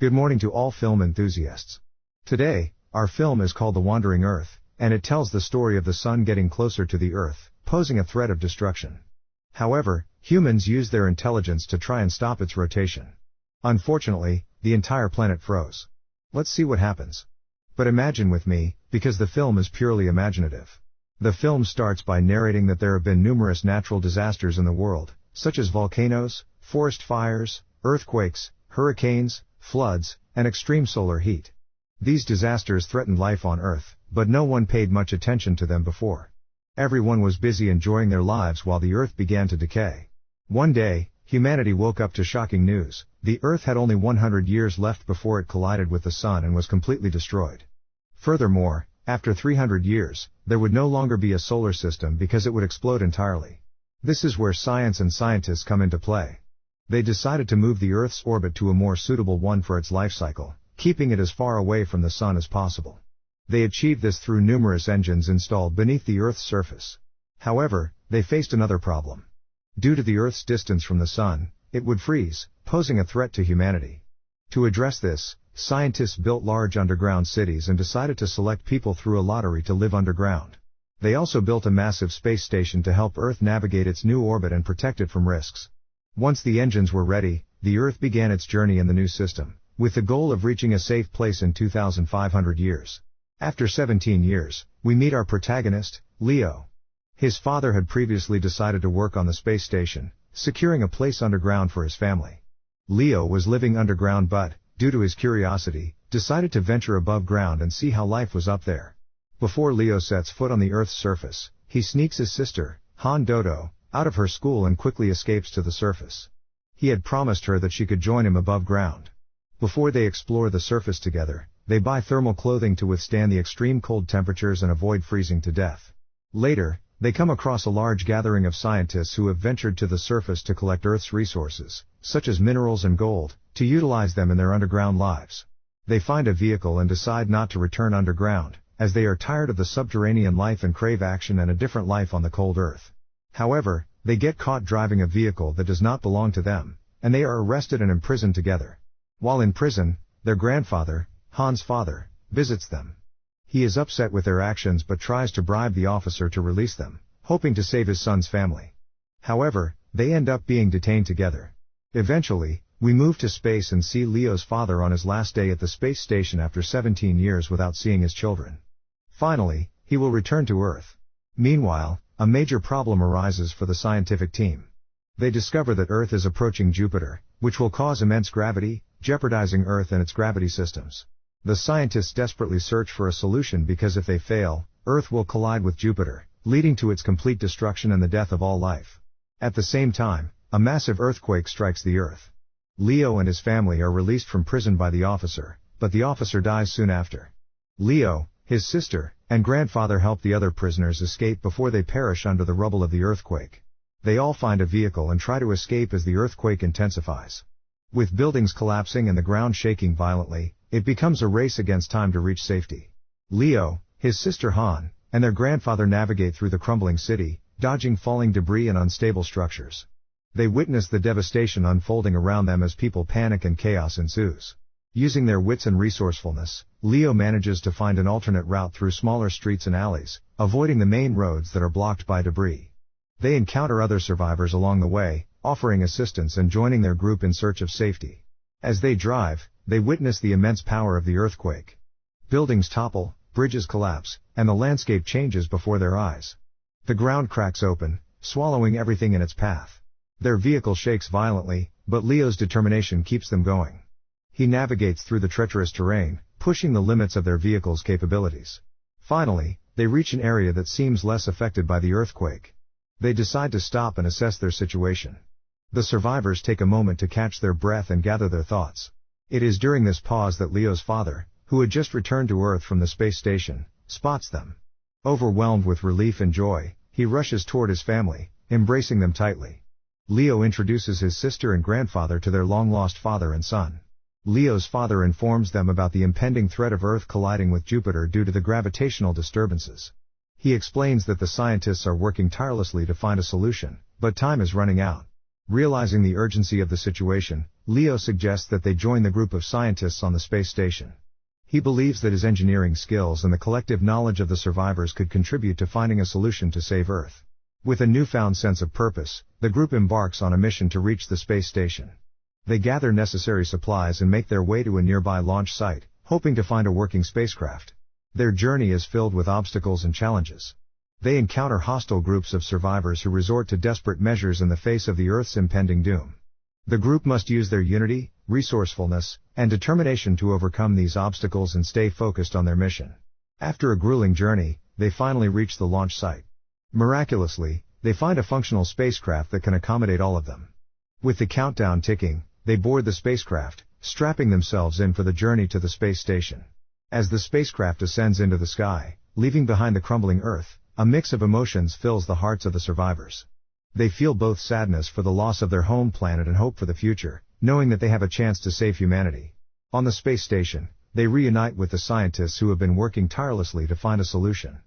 Good morning to all film enthusiasts. Today, our film is called The Wandering Earth, and it tells the story of the sun getting closer to the Earth, posing a threat of destruction. However, humans used their intelligence to try and stop its rotation. Unfortunately, the entire planet froze. Let's see what happens. But imagine with me, because the film is purely imaginative. The film starts by narrating that there have been numerous natural disasters in the world, such as volcanoes, forest fires, earthquakes, hurricanes, floods, and extreme solar heat. These disasters threatened life on Earth, but no one paid much attention to them before. Everyone was busy enjoying their lives while the Earth began to decay. One day, humanity woke up to shocking news. The Earth had only 100 years left before it collided with the Sun and was completely destroyed. Furthermore, after 300 years, there would no longer be a solar system because it would explode entirely. This is where science and scientists come into play. They decided to move the Earth's orbit to a more suitable one for its life cycle, keeping it as far away from the Sun as possible. They achieved this through numerous engines installed beneath the Earth's surface. However, they faced another problem. Due to the Earth's distance from the Sun, it would freeze, posing a threat to humanity. To address this, scientists built large underground cities and decided to select people through a lottery to live underground. They also built a massive space station to help Earth navigate its new orbit and protect it from risks. Once the engines were ready, the Earth began its journey in the new system, with the goal of reaching a safe place in 2,500 years. After 17 years, we meet our protagonist, Leo. His father had previously decided to work on the space station, securing a place underground for his family. Leo was living underground but, due to his curiosity, decided to venture above ground and see how life was up there. Before Leo sets foot on the Earth's surface, he sneaks his sister, Han Dodo, out of her school and quickly escapes to the surface. He had promised her that she could join him above ground. Before they explore the surface together, they buy thermal clothing to withstand the extreme cold temperatures and avoid freezing to death. Later, they come across a large gathering of scientists who have ventured to the surface to collect Earth's resources, such as minerals and gold, to utilize them in their underground lives. They find a vehicle and decide not to return underground, as they are tired of the subterranean life and crave action and a different life on the cold Earth. However, they get caught driving a vehicle that does not belong to them, and they are arrested and imprisoned together. While in prison, their grandfather, Han's father, visits them. He is upset with their actions but tries to bribe the officer to release them, hoping to save his son's family. However, they end up being detained together. Eventually, we move to space and see Leo's father on his last day at the space station after 17 years without seeing his children. Finally, he will return to Earth. Meanwhile, a major problem arises for the scientific team. They discover that Earth is approaching Jupiter, which will cause immense gravity, jeopardizing Earth and its gravity systems. The scientists desperately search for a solution because if they fail, Earth will collide with Jupiter, leading to its complete destruction and the death of all life. At the same time, a massive earthquake strikes the Earth. Leo and his family are released from prison by the officer, but the officer dies soon after. Leo, his sister, and grandfather help the other prisoners escape before they perish under the rubble of the earthquake. They all find a vehicle and try to escape as the earthquake intensifies. With buildings collapsing and the ground shaking violently, it becomes a race against time to reach safety. Leo, his sister Han, and their grandfather navigate through the crumbling city, dodging falling debris and unstable structures. They witness the devastation unfolding around them as people panic and chaos ensues. Using their wits and resourcefulness, Leo manages to find an alternate route through smaller streets and alleys, avoiding the main roads that are blocked by debris. They encounter other survivors along the way, offering assistance and joining their group in search of safety. As they drive, they witness the immense power of the earthquake. Buildings topple, bridges collapse, and the landscape changes before their eyes. The ground cracks open, swallowing everything in its path. Their vehicle shakes violently, but Leo's determination keeps them going. He navigates through the treacherous terrain, pushing the limits of their vehicle's capabilities. Finally, they reach an area that seems less affected by the earthquake. They decide to stop and assess their situation. The survivors take a moment to catch their breath and gather their thoughts. It is during this pause that Leo's father, who had just returned to Earth from the space station, spots them. Overwhelmed with relief and joy, he rushes toward his family, embracing them tightly. Leo introduces his sister and grandfather to their long-lost father and son. Leo's father informs them about the impending threat of Earth colliding with Jupiter due to the gravitational disturbances. He explains that the scientists are working tirelessly to find a solution, but time is running out. Realizing the urgency of the situation, Leo suggests that they join the group of scientists on the space station. He believes that his engineering skills and the collective knowledge of the survivors could contribute to finding a solution to save Earth. With a newfound sense of purpose, the group embarks on a mission to reach the space station. They gather necessary supplies and make their way to a nearby launch site, hoping to find a working spacecraft. Their journey is filled with obstacles and challenges. They encounter hostile groups of survivors who resort to desperate measures in the face of the Earth's impending doom. The group must use their unity, resourcefulness, and determination to overcome these obstacles and stay focused on their mission. After a grueling journey, they finally reach the launch site. Miraculously, they find a functional spacecraft that can accommodate all of them. With the countdown ticking, they board the spacecraft, strapping themselves in for the journey to the space station. As the spacecraft ascends into the sky, leaving behind the crumbling Earth, a mix of emotions fills the hearts of the survivors. They feel both sadness for the loss of their home planet and hope for the future, knowing that they have a chance to save humanity. On the space station, they reunite with the scientists who have been working tirelessly to find a solution.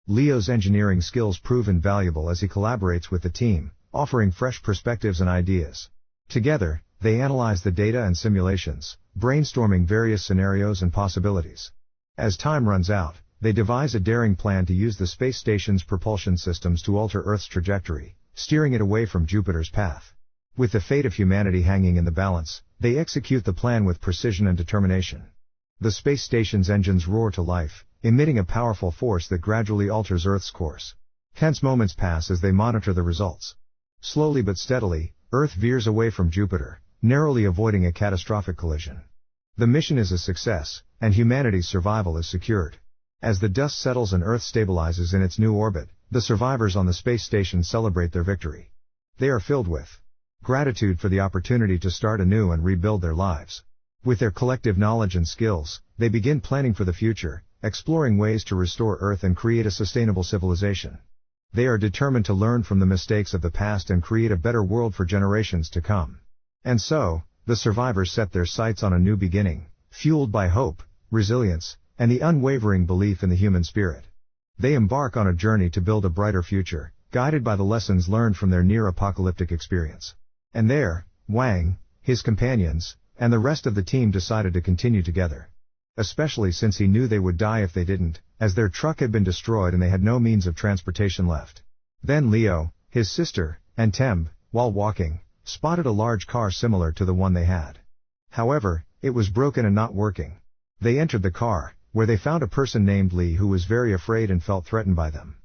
Leo's engineering skills prove invaluable as he collaborates with the team, offering fresh perspectives and ideas. Together, they analyze the data and simulations, brainstorming various scenarios and possibilities. As time runs out, they devise a daring plan to use the space station's propulsion systems to alter Earth's trajectory, steering it away from Jupiter's path. With the fate of humanity hanging in the balance, they execute the plan with precision and determination. The space station's engines roar to life, emitting a powerful force that gradually alters Earth's course. Tense moments pass as they monitor the results. Slowly but steadily, Earth veers away from Jupiter, narrowly avoiding a catastrophic collision. The mission is a success, and humanity's survival is secured. As the dust settles and Earth stabilizes in its new orbit, the survivors on the space station celebrate their victory. They are filled with gratitude for the opportunity to start anew and rebuild their lives. With their collective knowledge and skills, they begin planning for the future, exploring ways to restore Earth and create a sustainable civilization. They are determined to learn from the mistakes of the past and create a better world for generations to come. And so, the survivors set their sights on a new beginning, fueled by hope, resilience, and the unwavering belief in the human spirit. They embark on a journey to build a brighter future, guided by the lessons learned from their near-apocalyptic experience. And there, Wang, his companions, and the rest of the team decided to continue together. Especially since he knew they would die if they didn't, as their truck had been destroyed and they had no means of transportation left. Then Leo, his sister, and Temb, while walking, spotted a large car similar to the one they had. However, it was broken and not working. They entered the car, where they found a person named Lee who was very afraid and felt threatened by them.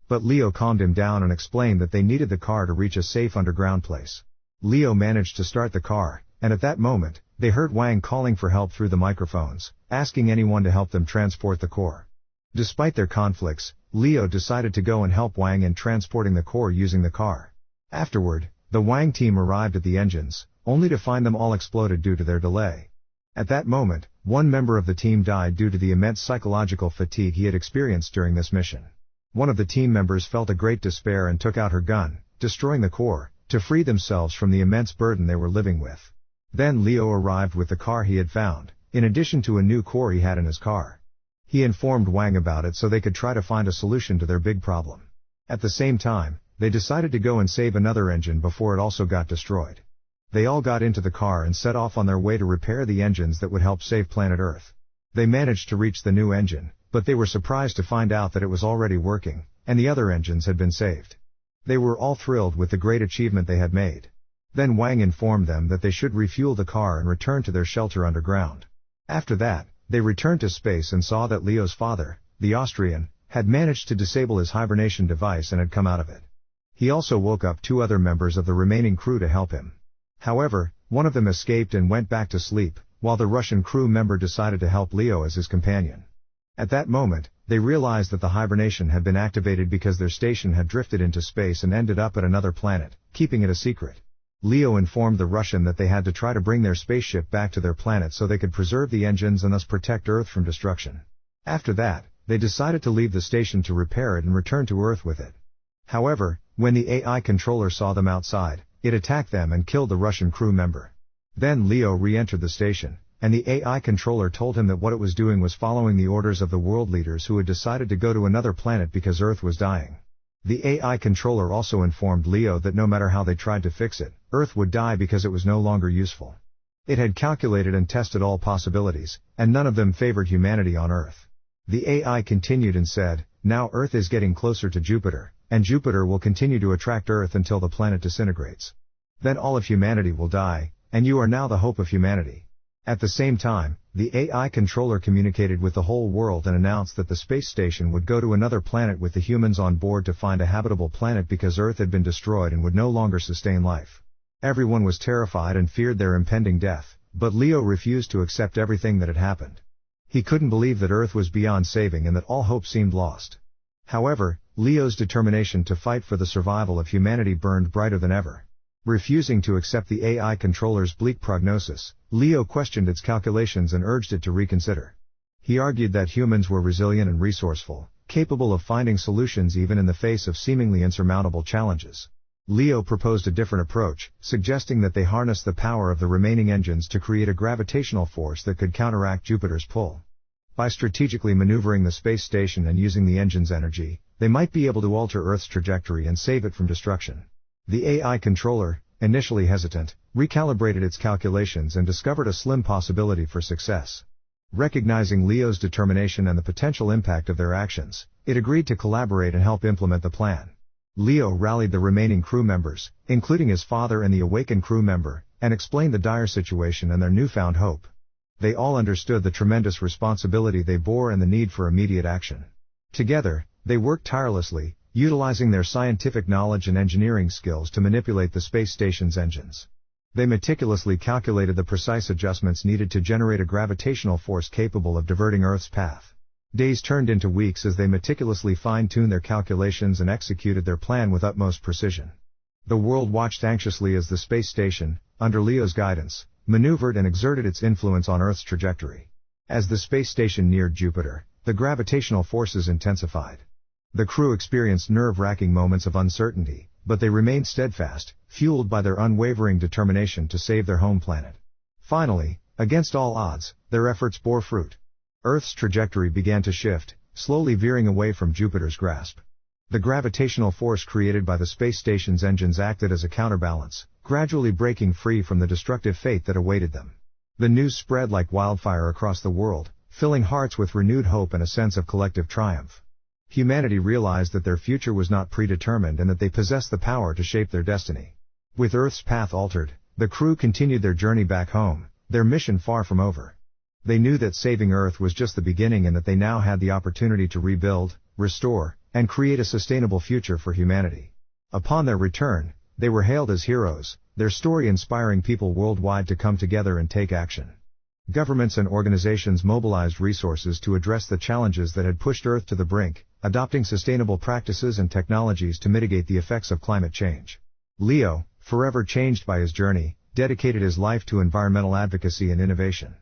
But Leo calmed him down and explained that they needed the car to reach a safe underground place. Leo managed to start the car, and at that moment, they heard Wang calling for help through the microphones, asking anyone to help them transport the core. Despite their conflicts, Leo decided to go and help Wang in transporting the core using the car. Afterward, the Wang team arrived at the engines, only to find them all exploded due to their delay. At that moment, one member of the team died due to the immense psychological fatigue he had experienced during this mission. One of the team members felt a great despair and took out her gun, destroying the core, to free themselves from the immense burden they were living with. Then Leo arrived with the car he had found, in addition to a new core he had in his car. He informed Wang about it so they could try to find a solution to their big problem. At the same time, they decided to go and save another engine before it also got destroyed. They all got into the car and set off on their way to repair the engines that would help save planet Earth. They managed to reach the new engine, but they were surprised to find out that it was already working, and the other engines had been saved. They were all thrilled with the great achievement they had made. Then Wang informed them that they should refuel the car and return to their shelter underground. After that, they returned to space and saw that Leo's father, the Austrian, had managed to disable his hibernation device and had come out of it. He also woke up two other members of the remaining crew to help him. However, one of them escaped and went back to sleep, while the Russian crew member decided to help Leo as his companion. At that moment, they realized that the hibernation had been activated because their station had drifted into space and ended up at another planet, keeping it a secret. Leo informed the Russian that they had to try to bring their spaceship back to their planet so they could preserve the engines and thus protect Earth from destruction. After that, they decided to leave the station to repair it and return to Earth with it. However, when the AI controller saw them outside, it attacked them and killed the Russian crew member. Then Leo re-entered the station, and the AI controller told him that what it was doing was following the orders of the world leaders who had decided to go to another planet because Earth was dying. The AI controller also informed Leo that no matter how they tried to fix it, Earth would die because it was no longer useful. It had calculated and tested all possibilities, and none of them favored humanity on Earth. The AI continued and said, "Now Earth is getting closer to Jupiter, and Jupiter will continue to attract Earth until the planet disintegrates. Then all of humanity will die, and you are now the hope of humanity." At the same time, the AI controller communicated with the whole world and announced that the space station would go to another planet with the humans on board to find a habitable planet because Earth had been destroyed and would no longer sustain life. Everyone was terrified and feared their impending death, but Leo refused to accept everything that had happened. He couldn't believe that Earth was beyond saving and that all hope seemed lost. However, Leo's determination to fight for the survival of humanity burned brighter than ever. Refusing to accept the AI controller's bleak prognosis, Leo questioned its calculations and urged it to reconsider. He argued that humans were resilient and resourceful, capable of finding solutions even in the face of seemingly insurmountable challenges. Leo proposed a different approach, suggesting that they harness the power of the remaining engines to create a gravitational force that could counteract Jupiter's pull. By strategically maneuvering the space station and using the engine's energy, they might be able to alter Earth's trajectory and save it from destruction. The AI controller, initially hesitant, recalibrated its calculations and discovered a slim possibility for success. Recognizing Leo's determination and the potential impact of their actions, it agreed to collaborate and help implement the plan. Leo rallied the remaining crew members, including his father and the awakened crew member, and explained the dire situation and their newfound hope. They all understood the tremendous responsibility they bore and the need for immediate action. Together, they worked tirelessly, utilizing their scientific knowledge and engineering skills to manipulate the space station's engines. They meticulously calculated the precise adjustments needed to generate a gravitational force capable of diverting Earth's path. Days turned into weeks as they meticulously fine-tuned their calculations and executed their plan with utmost precision. The world watched anxiously as the space station, under Leo's guidance, maneuvered and exerted its influence on Earth's trajectory. As the space station neared Jupiter, the gravitational forces intensified. The crew experienced nerve-wracking moments of uncertainty, but they remained steadfast, fueled by their unwavering determination to save their home planet. Finally, against all odds, their efforts bore fruit. Earth's trajectory began to shift, slowly veering away from Jupiter's grasp. The gravitational force created by the space station's engines acted as a counterbalance, gradually breaking free from the destructive fate that awaited them. The news spread like wildfire across the world, filling hearts with renewed hope and a sense of collective triumph. Humanity realized that their future was not predetermined and that they possessed the power to shape their destiny. With Earth's path altered, the crew continued their journey back home, their mission far from over. They knew that saving Earth was just the beginning and that they now had the opportunity to rebuild, restore, and create a sustainable future for humanity. Upon their return, they were hailed as heroes, their story inspiring people worldwide to come together and take action. Governments and organizations mobilized resources to address the challenges that had pushed Earth to the brink, adopting sustainable practices and technologies to mitigate the effects of climate change. Leo, forever changed by his journey, dedicated his life to environmental advocacy and innovation.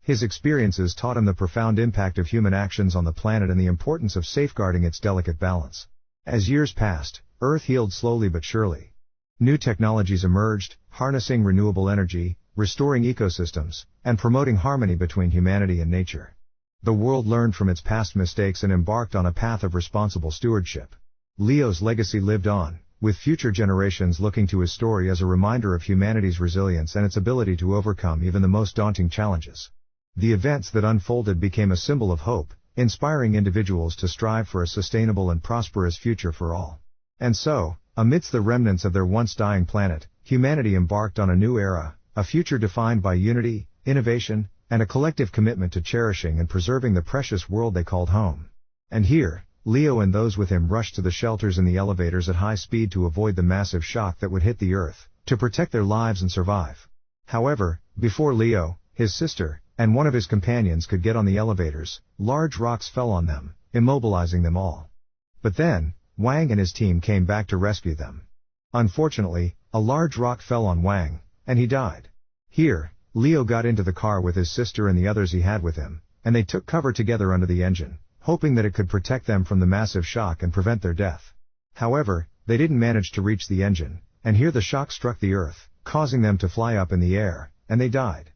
His experiences taught him the profound impact of human actions on the planet and the importance of safeguarding its delicate balance. As years passed, Earth healed slowly but surely. New technologies emerged, harnessing renewable energy, restoring ecosystems, and promoting harmony between humanity and nature. The world learned from its past mistakes and embarked on a path of responsible stewardship. Leo's legacy lived on, with future generations looking to his story as a reminder of humanity's resilience and its ability to overcome even the most daunting challenges. The events that unfolded became a symbol of hope, inspiring individuals to strive for a sustainable and prosperous future for all. And so, amidst the remnants of their once dying planet, humanity embarked on a new era, a future defined by unity, innovation, and a collective commitment to cherishing and preserving the precious world they called home. And here, Leo and those with him rushed to the shelters and the elevators at high speed to avoid the massive shock that would hit the Earth, to protect their lives and survive. However, before Leo, his sister, and one of his companions could get on the elevators, large rocks fell on them, immobilizing them all. But then, Wang and his team came back to rescue them. Unfortunately, a large rock fell on Wang, and he died. Here, Leo got into the car with his sister and the others he had with him, and they took cover together under the engine, hoping that it could protect them from the massive shock and prevent their death. However, they didn't manage to reach the engine, and here the shock struck the Earth, causing them to fly up in the air, and they died.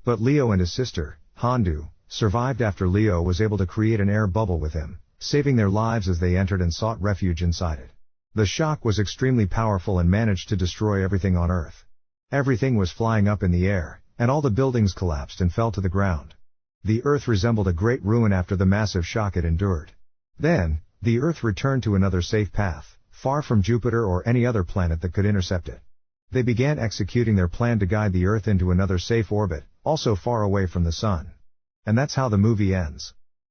But Leo and his sister, Handu, survived after Leo was able to create an air bubble with him, saving their lives as they entered and sought refuge inside it. The shock was extremely powerful and managed to destroy everything on Earth. Everything was flying up in the air, and all the buildings collapsed and fell to the ground. The Earth resembled a great ruin after the massive shock it endured. Then, the Earth returned to another safe path, far from Jupiter or any other planet that could intercept it. They began executing their plan to guide the Earth into another safe orbit, also far away from the Sun. And that's how the movie ends.